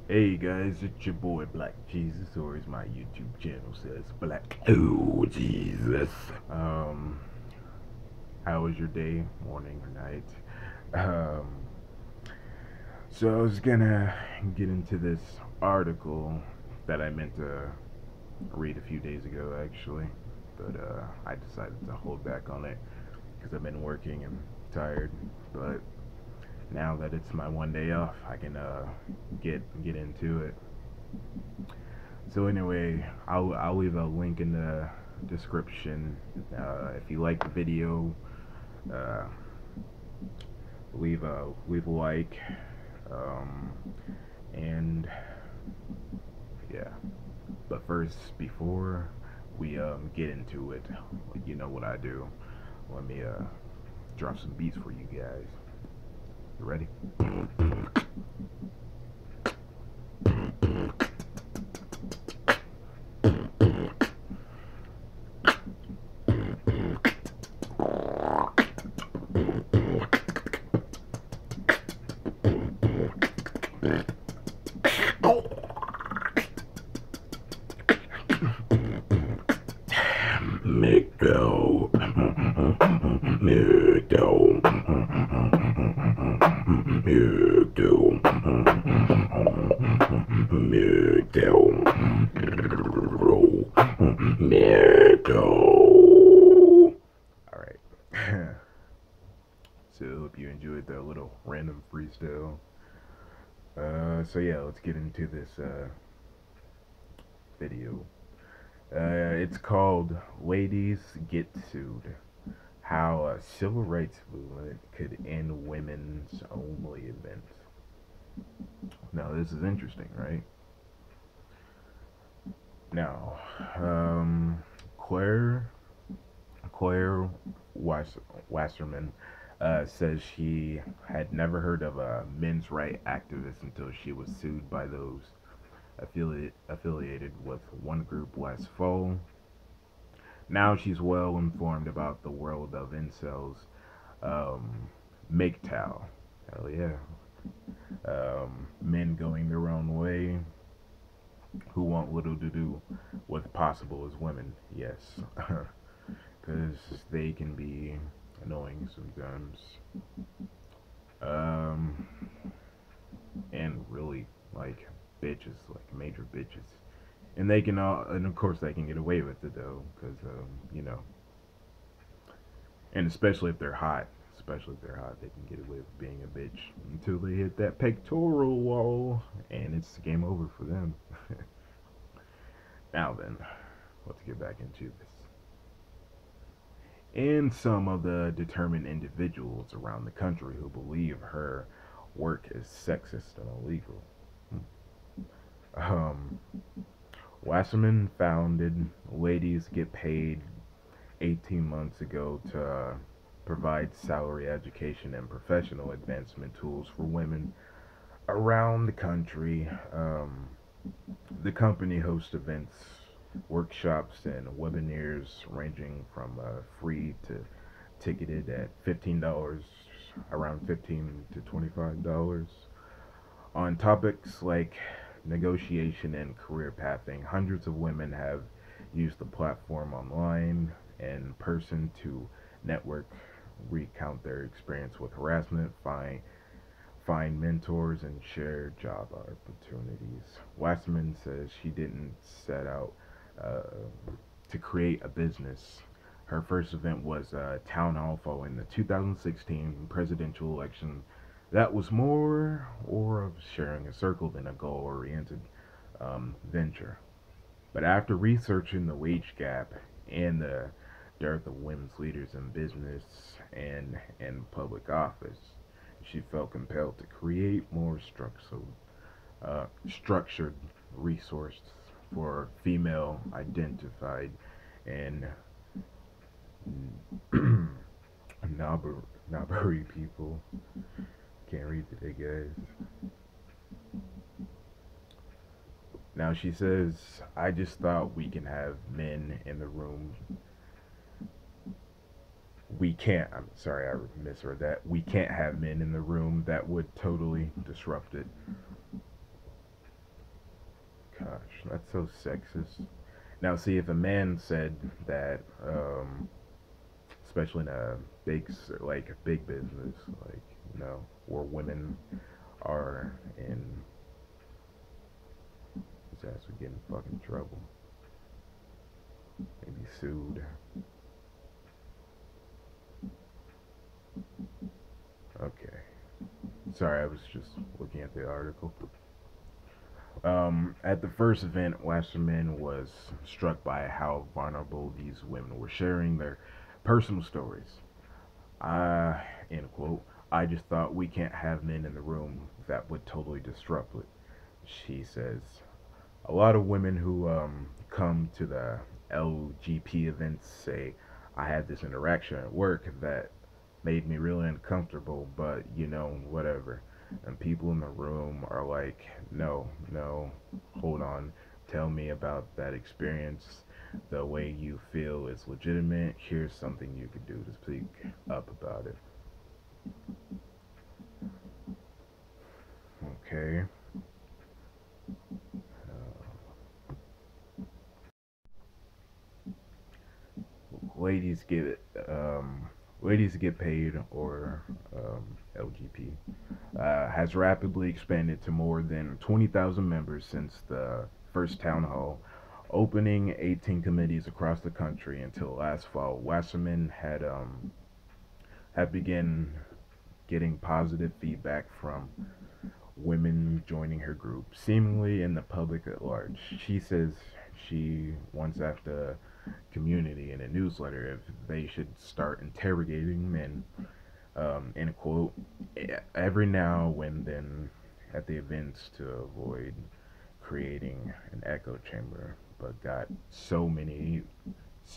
Hey guys, it's your boy BlackOGJesus, or as my YouTube channel says, BlackOGJesus. Um, how was your day, morning, or night? Um, so I was gonna get into this article that I meant to read a few days ago, actually, but I decided to hold back on it because I've been working and tired. But now that it's my one day off, I can get into it. So anyway, I'll leave a link in the description. If you like the video, uh, leave a like, um, and yeah. But first, before we get into it, you know what I do. Let me drop some beats for you guys. You ready? MGTOW, MGTOW, MGTOW, MGTOW. All right. So hope you enjoyed that little random freestyle. So yeah, let's get into this video. It's called "Ladies Get Sued: How a Civil Rights Movement Could End Women's Only Events." Now this is interesting, right? Now, Claire Claire Wasserman says she had never heard of a men's right activist until she was sued by those affiliated with one group last fall. Now she's well informed about the world of incels. Um, MGTOW. Hell yeah. Men going their own way who want little to do with possible as women. Yes. Because they can be annoying sometimes. Um, and really, like, bitches, like major bitches. And they can all, and of course they can get away with it though, because, and especially if they're hot. Especially if they're hot, they can get away with being a bitch until they hit that pectoral wall, and it's game over for them. Now then, let's get back into this. And some of the determined individuals around the country who believe her work is sexist and illegal. Um, Wasserman founded Ladies Get Paid 18 months ago to provide salary education and professional advancement tools for women around the country. The company hosts events, workshops, and webinars ranging from free to ticketed at $15, around $15 to $25, on topics like negotiation and career pathing. Hundreds of women have used the platform online and in person to network, recount their experience with harassment, find mentors, and share job opportunities. Wasserman says she didn't set out uh, to create a business. Her first event was a town hall following the 2016 presidential election that was more or of sharing a circle than a goal oriented venture. But after researching the wage gap and the dearth of women's leaders in business and in public office, she felt compelled to create more structured resources for female identified and Nabari people. Can't read today, guys. Now she says, I just thought we can have men in the room. We can't, I'm sorry, I misread that. We can't have men in the room. That would totally disrupt it. Gosh, that's so sexist. Now, see, if a man said that, especially in a like big business, like where women are in, his ass would get in fucking trouble. Maybe sued. Okay. Sorry, I was just looking at the article. At the first event, Wasserman was struck by how vulnerable these women were sharing their personal stories. I, end quote, I just thought we can't have men in the room. That would totally disrupt it. She says, a lot of women who come to the LGP events say, I had this interaction at work that made me really uncomfortable, but whatever. And people in the room are like, no, no, hold on, tell me about that experience. The way you feel is legitimate. Here's something you could do to speak up about it. Okay. Ladies get ladies get paid, or LGP, has rapidly expanded to more than 20,000 members since the first town hall, opening 18 committees across the country until last fall. Wasserman had begun getting positive feedback from women joining her group, seemingly in the public at large. She says she wants asked the community in a newsletter if they should start interrogating men, end quote, every now and then at the events to avoid creating an echo chamber, but got so many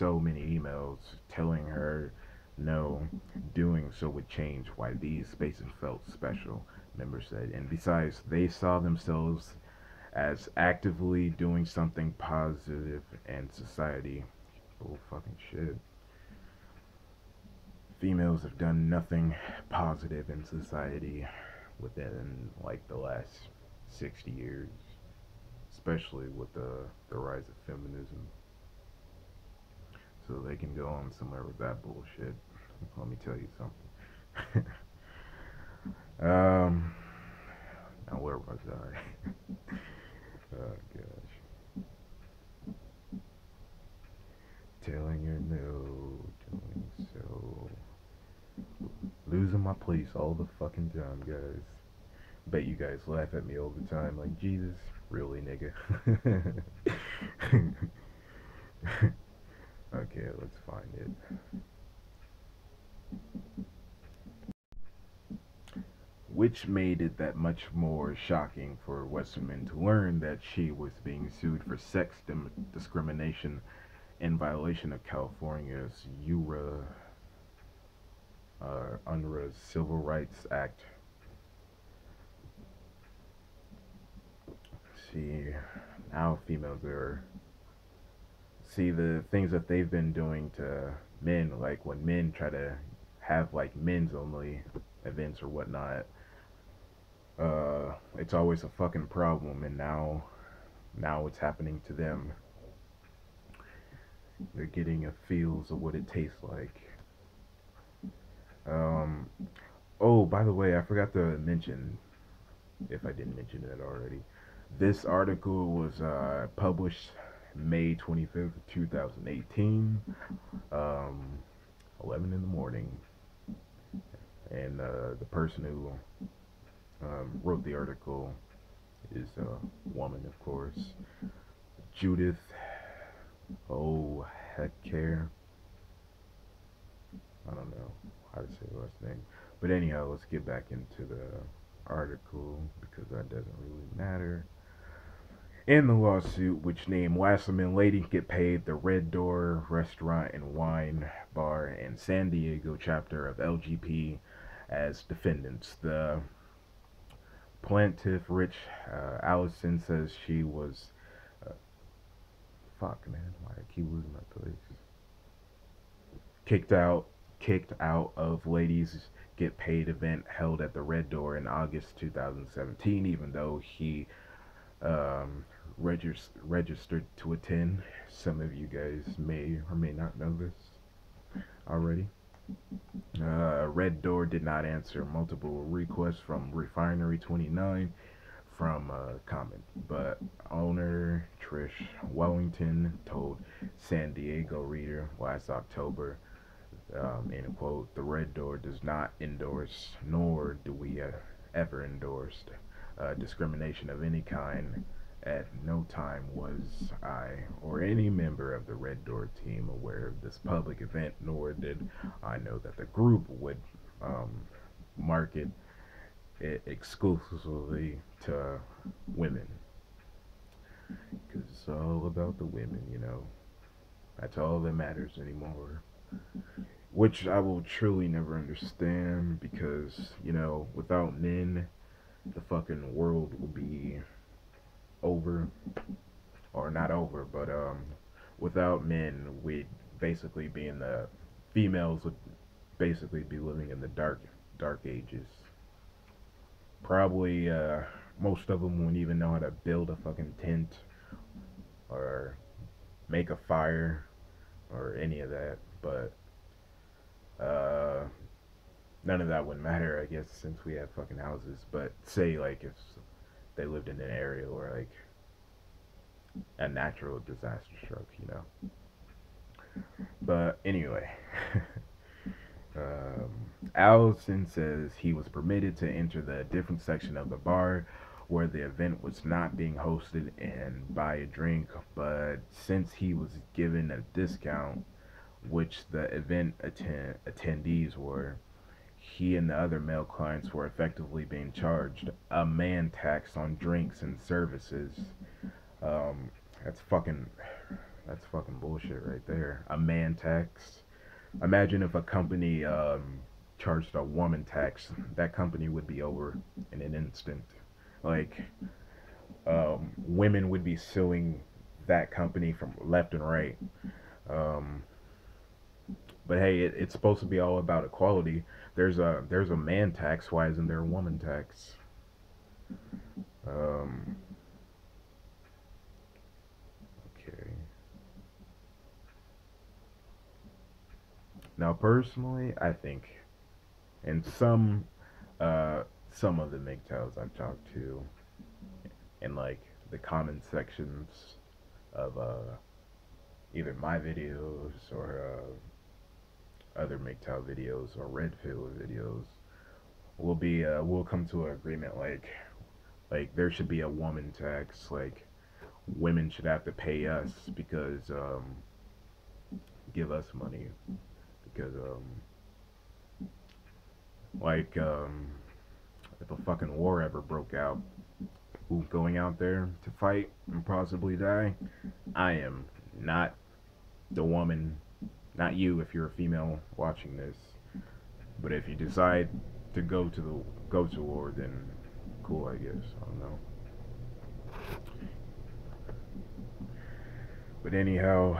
emails telling her no, doing so would change why these spaces felt special, members said. And besides, they saw themselves as actively doing something positive in society. Bull fucking shit. Females have done nothing positive in society within like the last 60 years, especially with the rise of feminism. So they can go on somewhere with that bullshit. Let me tell you something. Now where was I? Oh gosh. Telling her no, doing so. Losing my place all the fucking time, guys. Bet you guys laugh at me all the time, like, Jesus, really, nigga? Okay, let's find it. Which made it that much more shocking for Westerman to learn that she was being sued for sex discrimination in violation of California's UNRRA's Civil Rights Act. See, now females are, see, the things that they've been doing to men, like when men try to have like men's only events or whatnot, it's always a fucking problem, and now it's happening to them. They're getting a feels of what it tastes like. Oh, by the way, I forgot to mention, if I didn't mention it already, this article was published May 25th, 2018, 11 in the morning, and the person who wrote the article is a woman, of course, Judith O'Hecker. I don't know how to say the last name, but anyhow, let's get back into the article because that doesn't really matter. In the lawsuit, which named Wasserman, ladies get paid, the Red Door restaurant and wine bar and San Diego chapter of LGP as defendants. The plaintiff, Rich Allison, says she was fuck, man, why I keep losing my place. Kicked out of Ladies Get Paid event held at the Red Door in August 2017, even though he registered to attend. Some of you guys may or may not know this already. Red Door did not answer multiple requests from Refinery 29 from comment, but owner Trish Wellington told San Diego Reader last October, in quote, the Red Door does not endorse, nor do we ever endorse discrimination of any kind. At no time was I or any member of the Red Door team aware of this public event, nor did I know that the group would market it exclusively to women. Because it's all about the women, you know. That's all that matters anymore. Which I will truly never understand because, you know, without men, the fucking world will be over. Or not over, but without men, we'd basically be in the females would basically be living in the dark ages. Probably most of them wouldn't even know how to build a fucking tent or make a fire or any of that. But none of that would matter, I guess, since we have fucking houses. But say like if they lived in an area where like a natural disaster struck, you know. But anyway, Allison says he was permitted to enter the different section of the bar where the event was not being hosted and buy a drink, but since he was given a discount, which the event attendees were, he and the other male clients were effectively being charged a man tax on drinks and services. That's fucking bullshit right there. A man tax. Imagine if a company charged a woman tax. That company would be over in an instant. Like, women would be suing that company from left and right. But hey, it's supposed to be all about equality. There's a man tax. Why isn't there a woman tax? Okay. Now, personally, I think, and some of the MGTOWs I've talked to, in like the comment sections of either my videos or other MGTOW videos or Red Pill videos, we'll come to an agreement like there should be a woman tax, like women should have to pay us because give us money because like if a fucking war ever broke out, who's going out there to fight and possibly die? I am, not the woman, not you if you're a female watching this. But if you decide to go to war, then cool, I guess. I don't know. But anyhow,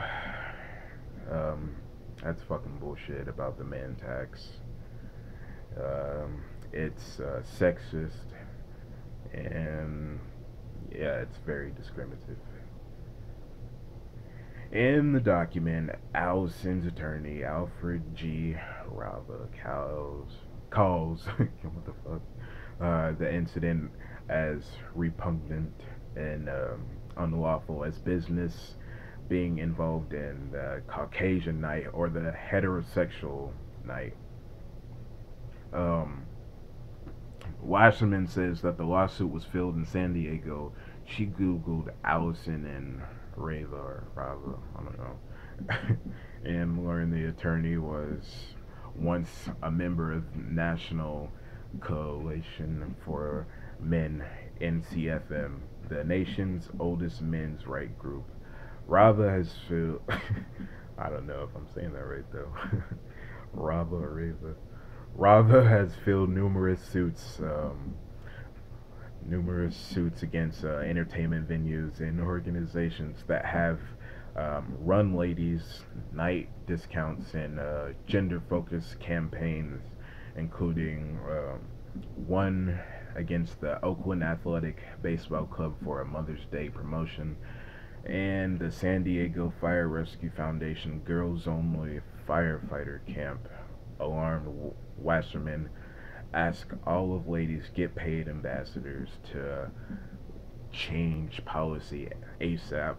that's fucking bullshit about the man tax. It's sexist, and yeah, it's very discriminative. In the document, Allison's attorney, Alfred G. Rava, calls what the fuck, the incident as repugnant and unlawful as business being involved in the Caucasian night or the heterosexual night. Wasserman says that the lawsuit was filed in San Diego. She Googled Allison and Rava, I don't know, and learned the attorney was once a member of National Coalition for Men, NCFM, the nation's oldest men's right group. Rava has filed, I don't know if I'm saying that right though, Rava or Rava. Rava has filed numerous suits against entertainment venues and organizations that have run ladies' night discounts and gender-focused campaigns, including one against the Oakland Athletic Baseball Club for a Mother's Day promotion, and the San Diego Fire Rescue Foundation Girls Only Firefighter Camp. Alarmed Wasserman asked all of ladies get paid ambassadors to change policy ASAP,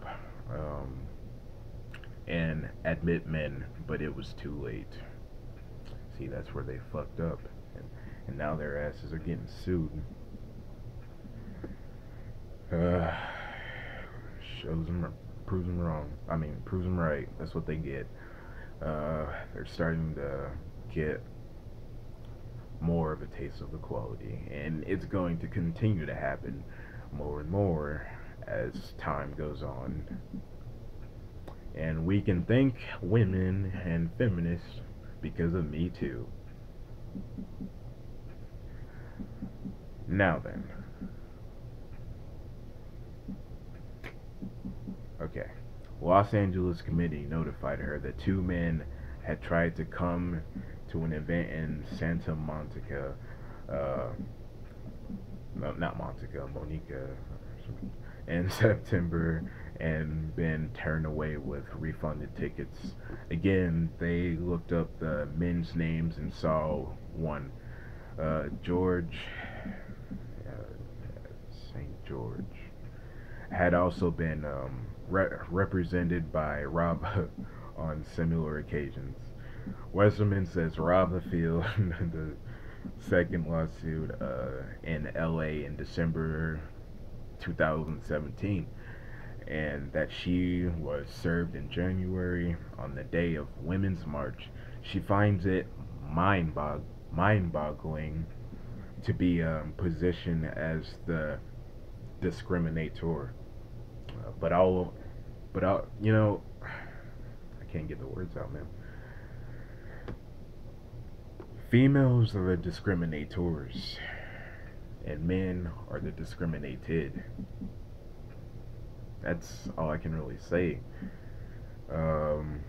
and admit men, but it was too late. See, that's where they fucked up, and now their asses are getting sued. Uh, Shows them, proves them wrong. I mean, proves them right. That's what they get. They're starting to get more of a taste of equality, and it's going to continue to happen more and more as time goes on. And we can thank women and feminists because of Me Too. Now then. Okay. Los Angeles committee notified her that two men had tried to come to an event in Santa Monica, no, not Monica, Monica, in September, and been turned away with refunded tickets. Again, they looked up the men's names and saw one, George, St. George, had also been represented by Rob on similar occasions. Westerman says Rob filed the second lawsuit in LA in December 2017, and that she was served in January on the day of Women's March. She finds it mind-boggling to be positioned as the discriminator. You know, I can't get the words out, man. Females are the discriminators, and men are the discriminated. That's all I can really say. And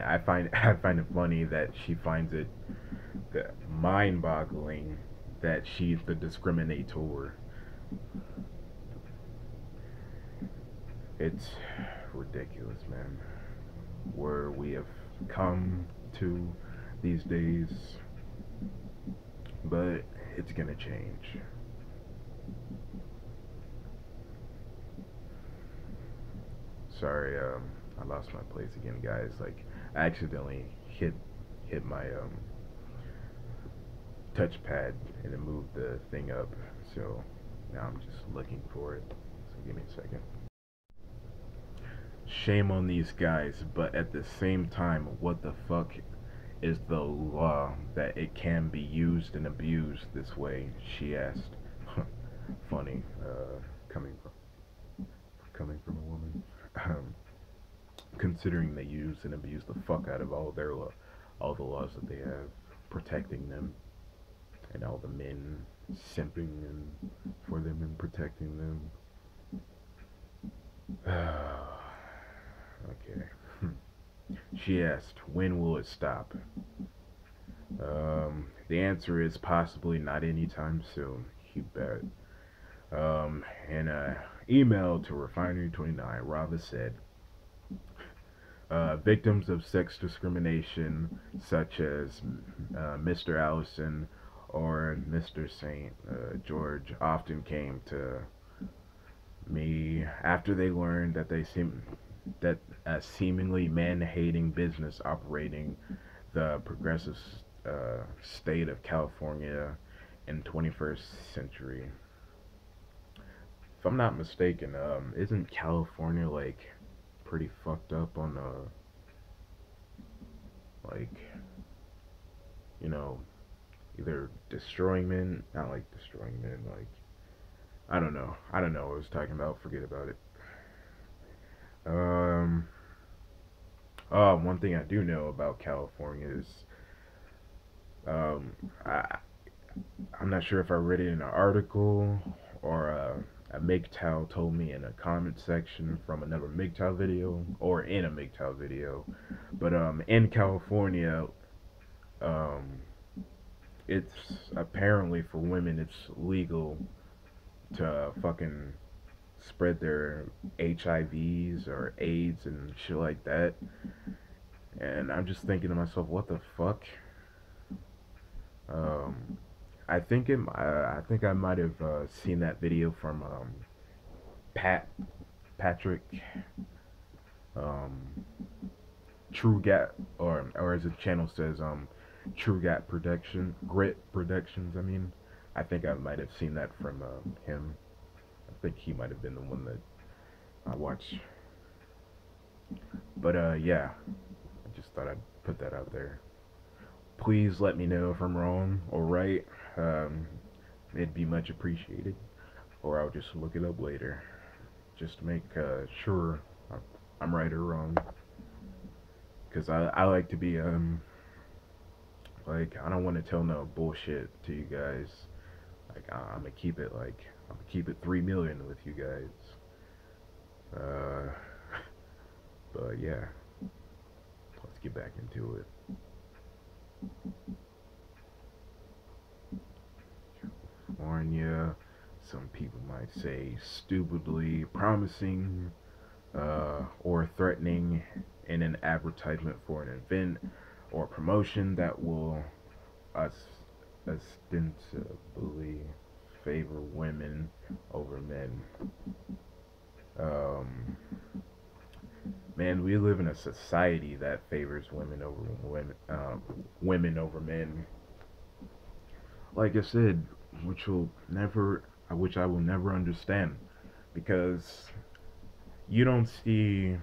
I find it funny that she finds it mind-boggling that she's the discriminator. It's ridiculous, man, where we have come to these days, but it's gonna change. Sorry, I lost my place again, guys. Like, I accidentally hit my touchpad and it moved the thing up, so now I'm just looking for it. So give me a second. Shame on these guys, but at the same time, what the fuck is the law that it can be used and abused this way? She asked. Funny, coming from a woman. Considering they use and abuse the fuck out of all the laws that they have protecting them, and all the men simping for them and protecting them. Okay. She asked, when will it stop? The answer is possibly not anytime soon. You bet. In an email to Refinery29, Rava said, victims of sex discrimination, such as Mr. Allison or Mr. St. George, often came to me after they learned that a seemingly man-hating business operating the progressive state of California in 21st century. If I'm not mistaken, isn't California like pretty fucked up on like, you know, either destroying men, not like destroying men, like, I don't know what I was talking about, forget about it. One thing I do know about California is, I'm not sure if I read it in an article or a MGTOW told me in a comment section from another MGTOW video, or in a MGTOW video, but in California, it's apparently for women it's legal to fucking spread their HIVs or AIDS and shit like that. And I'm just thinking to myself, what the fuck? Um, I think I might have seen that video from Pat Patrick um, True Gap, or as the channel says, True Gap Grit Productions. I mean, I think I might have seen that from him. I think he might have been the one that I watched. But yeah, I just thought I'd put that out there. Please let me know if I'm wrong or right. Um, it'd be much appreciated, or I'll just look it up later, just to make sure I'm right or wrong. Cause I like to be like I don't want to tell no bullshit to you guys. Like I'm gonna keep it 3 million with you guys. Uh, but yeah, let's get back into it. California, some people might say stupidly promising or threatening in an advertisement for an event or promotion that will ostensibly favor women over men. Um, Man, we live in a society that favors women over men. Like I said, which will never, which I will never understand, because you don't see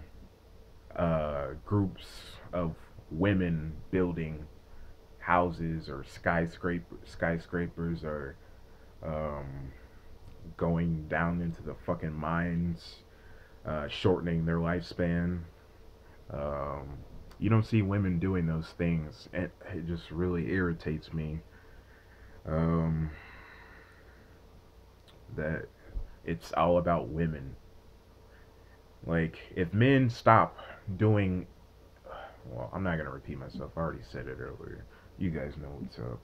groups of women building houses or skyscrapers or um, going down into the fucking mines, shortening their lifespan. Um, you don't see women doing those things, and it just really irritates me. Um, that it's all about women. Like, if men stop doing, well, I'm not gonna repeat myself. I already said it earlier. You guys know what's up.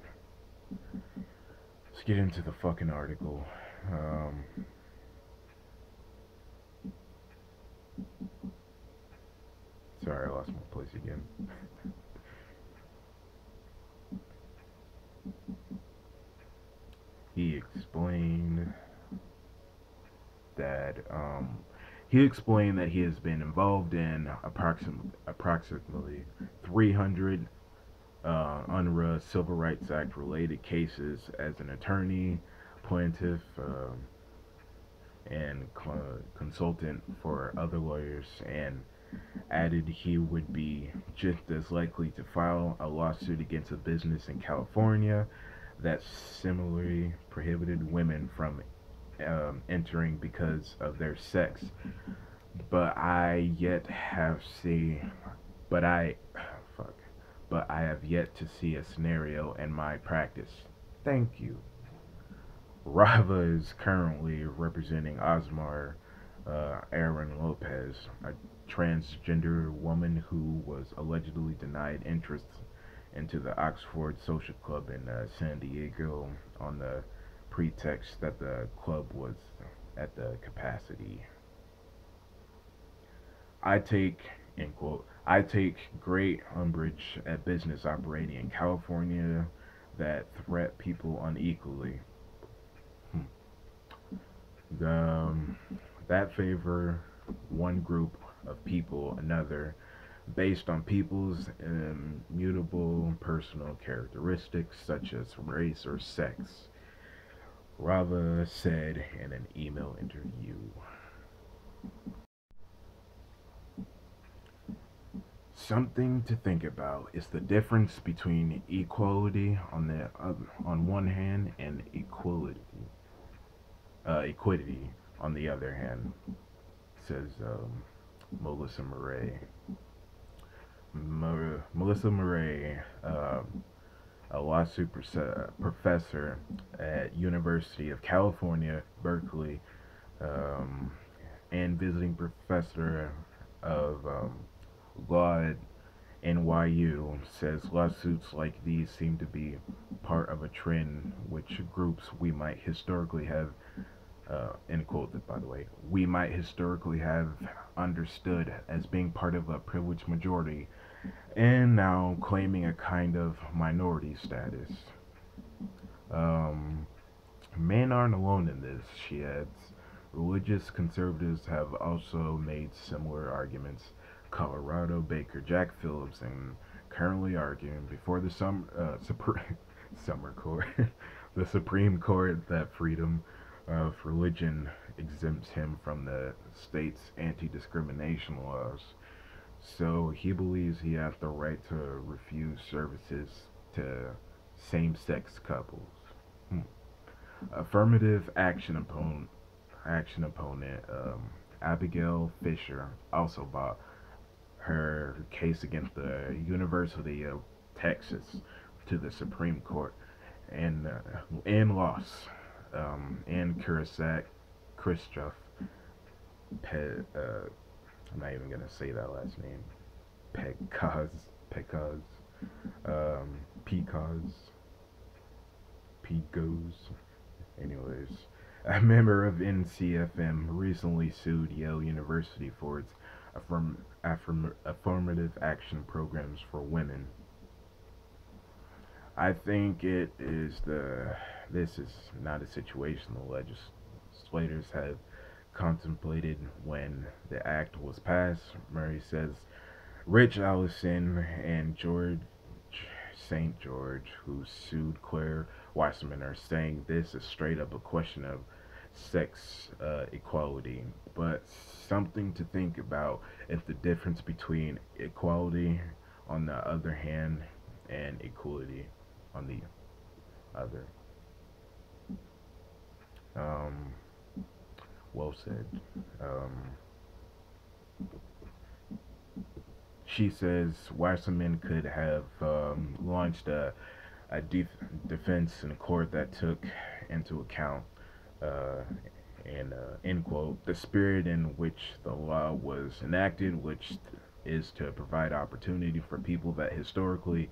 Let's get into the fucking article. Um, Sorry, I lost my place again. He explained that he explained that he has been involved in approximately 300 UNRWA Civil Rights Act related cases as an attorney, plaintiff, and consultant for other lawyers, and added he would be just as likely to file a lawsuit against a business in California that similarly prohibited women from entering because of their sex. But I yet have seen, but I, fuck, but I have yet to see a scenario in my practice. Thank you. Rava is currently representing Osmar Aaron Lopez, a transgender woman who was allegedly denied entrance into the Oxford Social Club in San Diego on the pretext that the club was at the capacity. I take, end quote, I take great umbrage at business operating in California that threat people unequally. The, that favor one group of people another based on people's immutable personal characteristics such as race or sex, Rava said in an email interview. Something to think about is the difference between equality on one hand and equity on the other hand, says Melissa Murray. Melissa Murray, a lawsuit professor at University of California, Berkeley, um, and visiting professor of law NYU says lawsuits like these seem to be part of a trend which groups we might historically have, end quote, by the way, we might historically have understood as being part of a privileged majority and now claiming a kind of minority status. Um, Men aren't alone in this, she adds. Religious conservatives have also made similar arguments. Colorado Baker Jack Phillips and currently arguing before the summer court, the Supreme Court, that freedom of religion exempts him from the state's anti-discrimination laws. So he believes he has the right to refuse services to same-sex couples. Hmm. Affirmative action opponent Abigail Fisher also brought her case against the University of Texas to the Supreme Court and lost. And Christoph I'm not even gonna say that last name. Pecos, Pecos, Pecos. Anyways, a member of NCFM recently sued Yale University for its affirmative action programs for women. I think this is not a situation the legislators have contemplated when the act was passed. Murray says Rich Allison and George St. George, who sued Claire Weissman, are saying this is straight up a question of sex equality, but something to think about if the difference between equality on the other hand and equality on the other. Um, well said. She says Wasserman could have launched a defense in court that took into account, uh, and end quote, the spirit in which the law was enacted, which is to provide opportunity for people that historically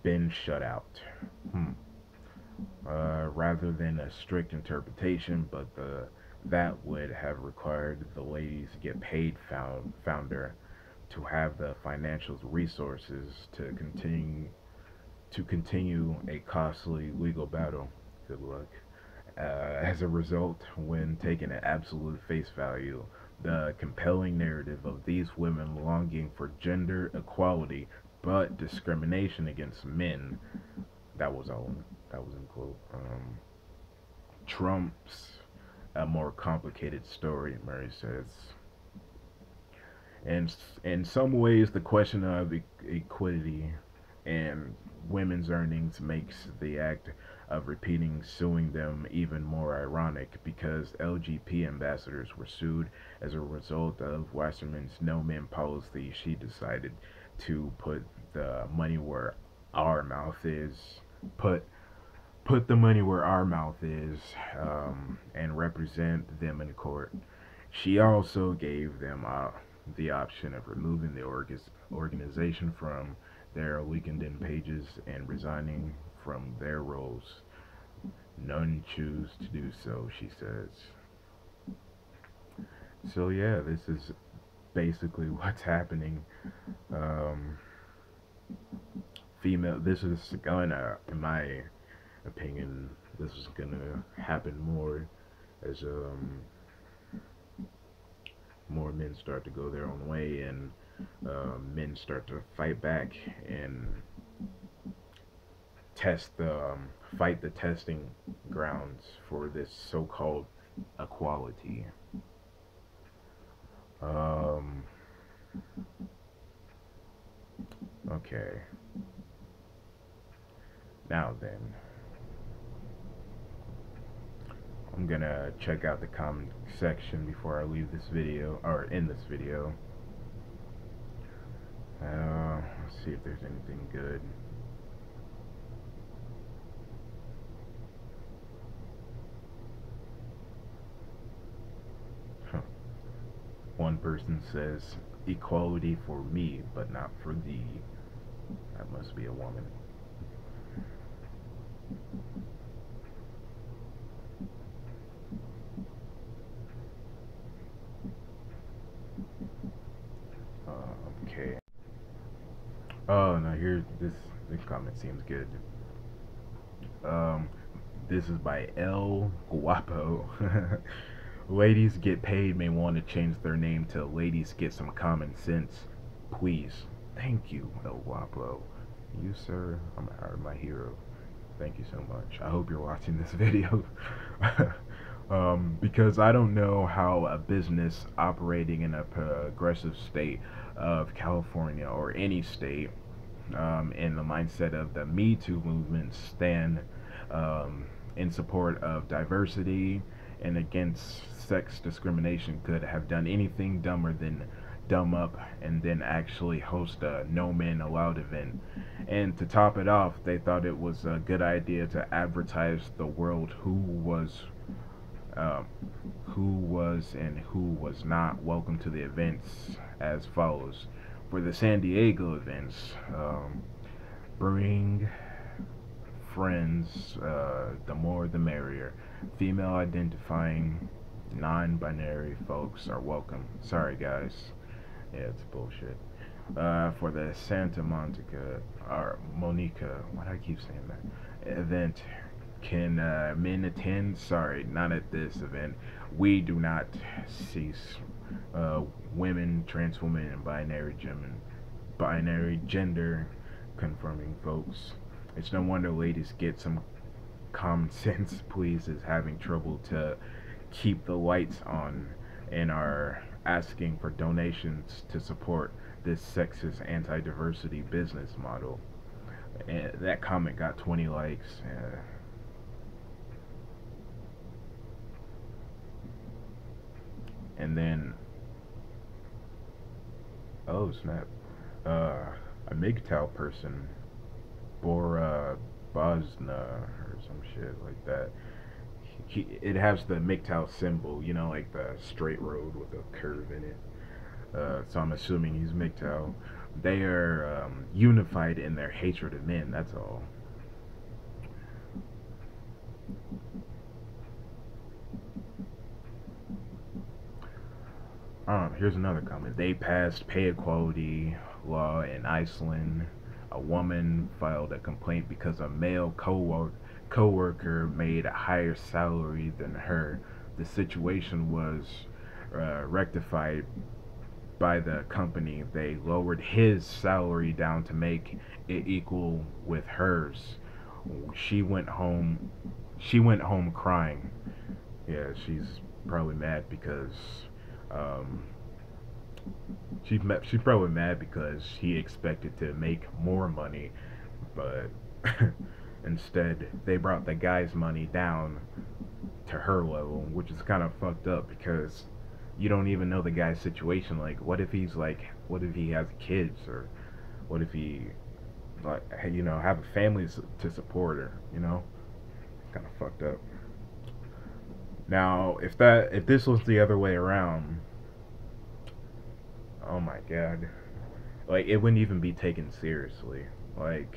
been shut out. Rather than a strict interpretation, but that would have required the ladies get paid founder to have the financial resources to continue a costly legal battle. Good luck. As a result, when taken at absolute face value, the compelling narrative of these women longing for gender equality but discrimination against men, that was in quote, trumps a more complicated story, Murray says. And in some ways, the question of equity and women's earnings makes the act of repeating suing them even more ironic, because LGP ambassadors were sued as a result of Wasserman's no men policy. She decided to put the money where our mouth is, put the money where our mouth is, and represent them in court. She also gave them the option of removing the organization from their LinkedIn pages and resigning from their roles. None choose to do so, she says. So yeah, this is basically what's happening. This is gonna, in my opinion, this is gonna happen more as more men start to go their own way, and men start to fight back and fight the testing grounds for this so-called equality. Okay. Now then, I'm gonna check out the comment section before I leave this video, or in this video. Let's see if there's anything good. Huh. One person says, equality for me, but not for thee. That must be a woman. Okay. Oh no, here this comment seems good. Um, this is by El Guapo. Ladies get paid may want to change their name to ladies get some common sense. Please. Thank you, El Guapo. You, sir, are my hero. Thank you so much. I hope you're watching this video. Because I don't know how a business operating in a progressive state of California or any state, in the mindset of the Me Too movement, stand in support of diversity and against sex discrimination, could have done anything dumber than dumb up and then actually host a No Men Allowed event. And to top it off, they thought it was a good idea to advertise the world um, who was and who was not welcome to the events as follows. For the San Diego events, bring friends, the more the merrier. Female identifying non-binary folks are welcome. Sorry guys. Yeah, it's bullshit. For the Santa Monica, or Monica, why do I keep saying that? Event, can men attend? Sorry, not at this event. We do not cease women, trans women, and binary gender confirming folks. It's no wonder ladies get some common sense, please, is having trouble to keep the lights on and are asking for donations to support this sexist anti-diversity business model. And that comment got 20 likes. And then, oh snap, a MGTOW person, Bora Bosna or some shit like that. It has the MGTOW symbol, you know, like the straight road with a curve in it. So I'm assuming he's MGTOW. They are unified in their hatred of men. That's all. Here's another comment. They passed pay equality law in Iceland. A woman filed a complaint because a male coworker made a higher salary than her. The situation was rectified by the company. They lowered his salary down to make it equal with hers. She went home. She went home crying. Yeah, she's probably mad because um, she's probably mad because he expected to make more money, but instead they brought the guy's money down to her level, which is kind of fucked up because you don't even know the guy's situation. Like, what if what if he has kids, or what if he, like, have a family to support her? Kind of fucked up. Now, if this was the other way around, oh my god, like, it wouldn't even be taken seriously. Like,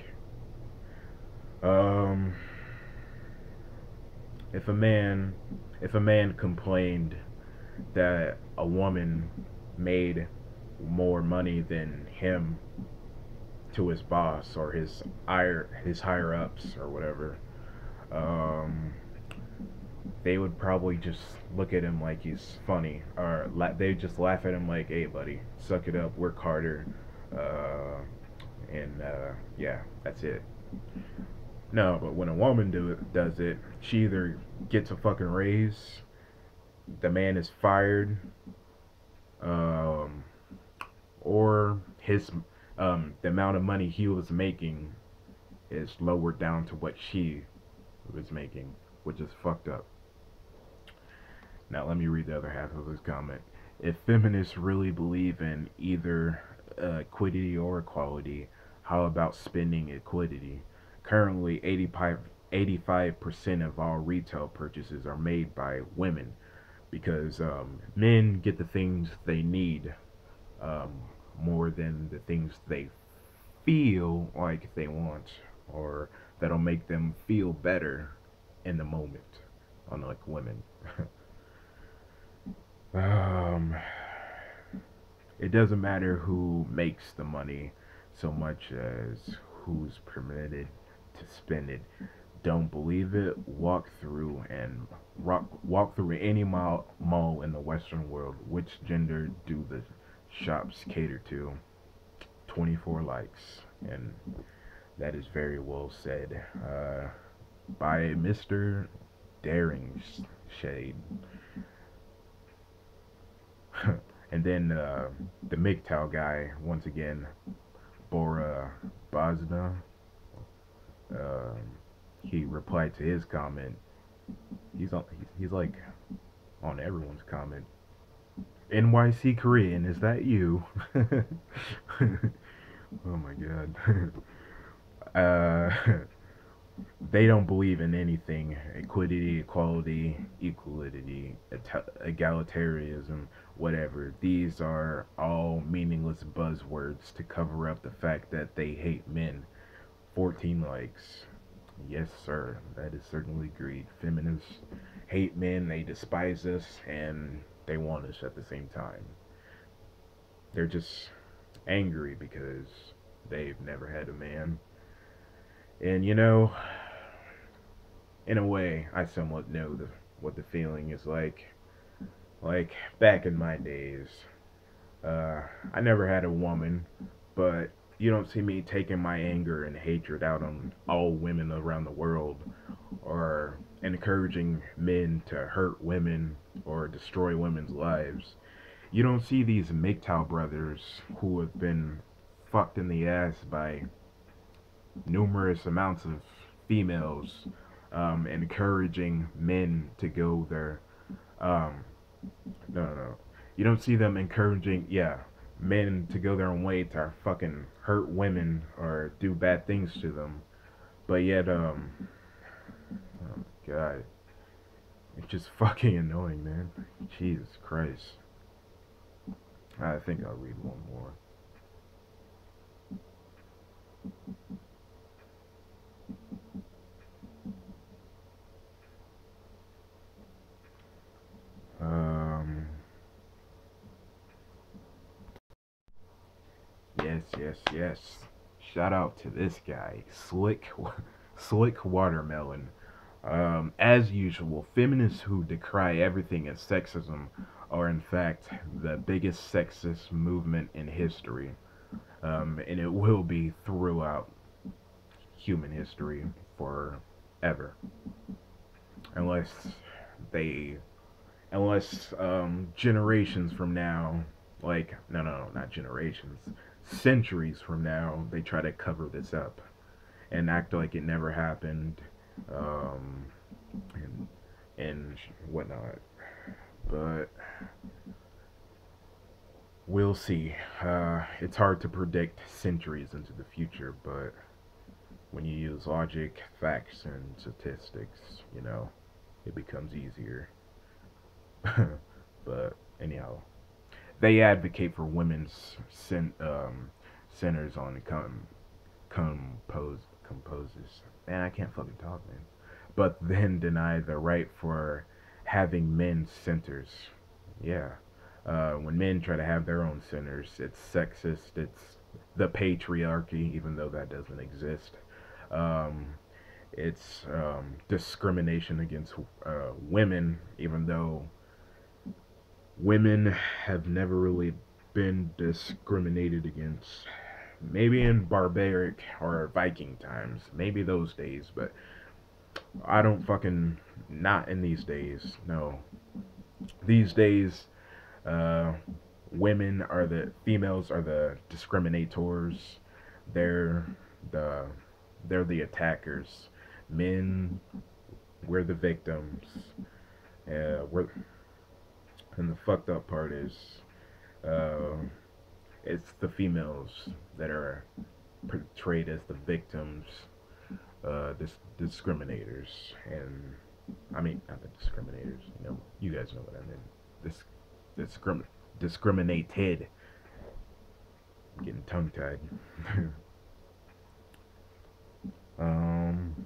um, if a man complained that a woman made more money than him to his boss or his higher ups or whatever, they would probably just look at him like he's funny, or they'd just laugh at him like, "Hey, buddy, suck it up, work harder," and yeah, that's it. No, but when a woman does it, she either gets a fucking raise, the man is fired, um, or the amount of money he was making is lowered down to what she was making, which is fucked up. Now let me read the other half of his comment. If feminists really believe in either equity or equality, how about spending equity? Currently, 85% of all retail purchases are made by women. because men get the things they need um, more than the things they feel like they want, or that'll make them feel better in the moment, unlike women. um, it doesn't matter who makes the money so much as who's permitted to spend it. Don't believe it? Walk through any mall in the Western world. Which gender do the shops cater to? 24 likes, and that is very well said by Mr. Daring Shade. And then the MGTOW guy, once again, Bora Bosna, um, he replied to his comment. He's like on everyone's comment. NYC Korean, is that you? Oh my god. They don't believe in anything equity, equality, equality, egalitarianism, whatever. These are all meaningless buzzwords to cover up the fact that they hate men. 14 likes. Yes, sir. That is certainly greed. Feminists hate men, they despise us, and they want us at the same time. They're just angry because they've never had a man. And in a way, I somewhat know what the feeling is like. Like back in my days, I never had a woman, but you don't see me taking my anger and hatred out on all women around the world, or encouraging men to hurt women or destroy women's lives. You don't see these MGTOW brothers who have been fucked in the ass by numerous amounts of females, encouraging men to go there. Um, no, no, no. You don't see them encouraging, yeah, men to go their own way to fucking hurt women or do bad things to them. But yet, oh god, it's just fucking annoying, man. Jesus Christ. I think I'll read one more. Um, yes, yes, yes. Shout out to this guy, Slick Watermelon. As usual, feminists who decry everything as sexism are in fact the biggest sexist movement in history, and it will be throughout human history forever, unless they unless generations from now, like no, not generations, centuries from now, they try to cover this up and act like it never happened, um, and whatnot. But we'll see. It's hard to predict centuries into the future, but when you use logic, facts, and statistics, it becomes easier. But anyhow, they advocate for women's centers on composes. Man, I can't fucking talk, man. But then deny the right for having men's centers. Yeah. When men try to have their own centers, it's sexist. It's the patriarchy, even though that doesn't exist. Um, it's discrimination against women, even though women have never really been discriminated against. Maybe in barbaric or Viking times, maybe those days, but I don't fucking, not in these days. No, these days, uh, females are the discriminators. They're the they're the attackers. Men, we're the victims. We're And the fucked up part is, uh, it's the females that are portrayed as the victims, discriminators, and I mean, not the discriminators. You know, you guys know what I mean. This discriminated. I'm getting tongue tied. um,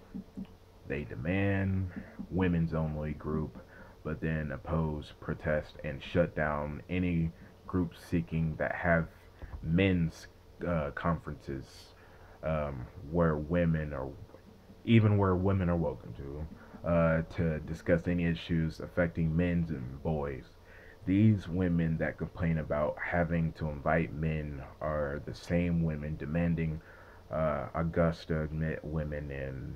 they demand women's only group, but then oppose, protest, and shut down any groups seeking that have men's conferences, where women are even where women are welcome to discuss any issues affecting men and boys. These women that complain about having to invite men are the same women demanding Augusta admit women and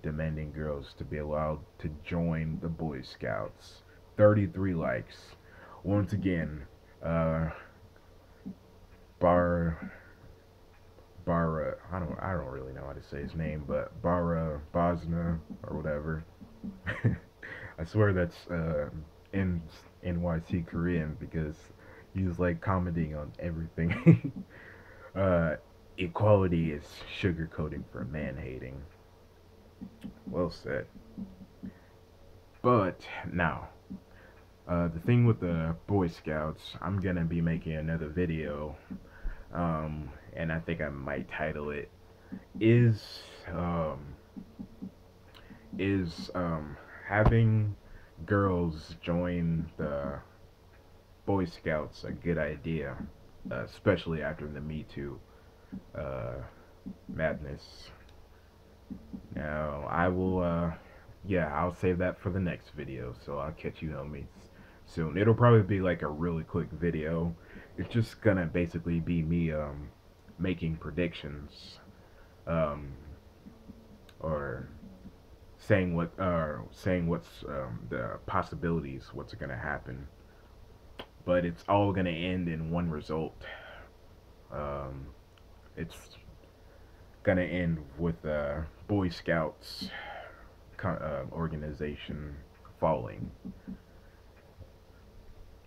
demanding girls to be allowed to join the Boy Scouts. 33 likes. Once again, uh, Bar I don't really know how to say his name, but Bara Bosna or whatever. I swear that's in NYC Korean because he's like commenting on everything. uh, Equality is sugarcoating for man hating. Well said. But now, the thing with the Boy Scouts, I'm gonna be making another video, and I think I might title it "Is um, is having girls join the Boy Scouts a good idea, especially after the Me Too uh, madness." Now, yeah, I'll save that for the next video, so I'll catch you homies soon. It'll probably be like a really quick video. It's just gonna basically be me, making predictions, um, or saying what's, the possibilities, what's gonna happen. But it's all gonna end in one result. Um, it's gonna end with Boy Scouts organization falling.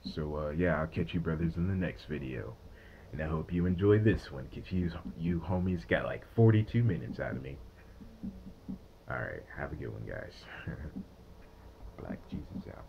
So yeah, I'll catch you brothers in the next video, and I hope you enjoy this one. Cause you homies got like 42 minutes out of me. All right, have a good one, guys. Black Jesus out.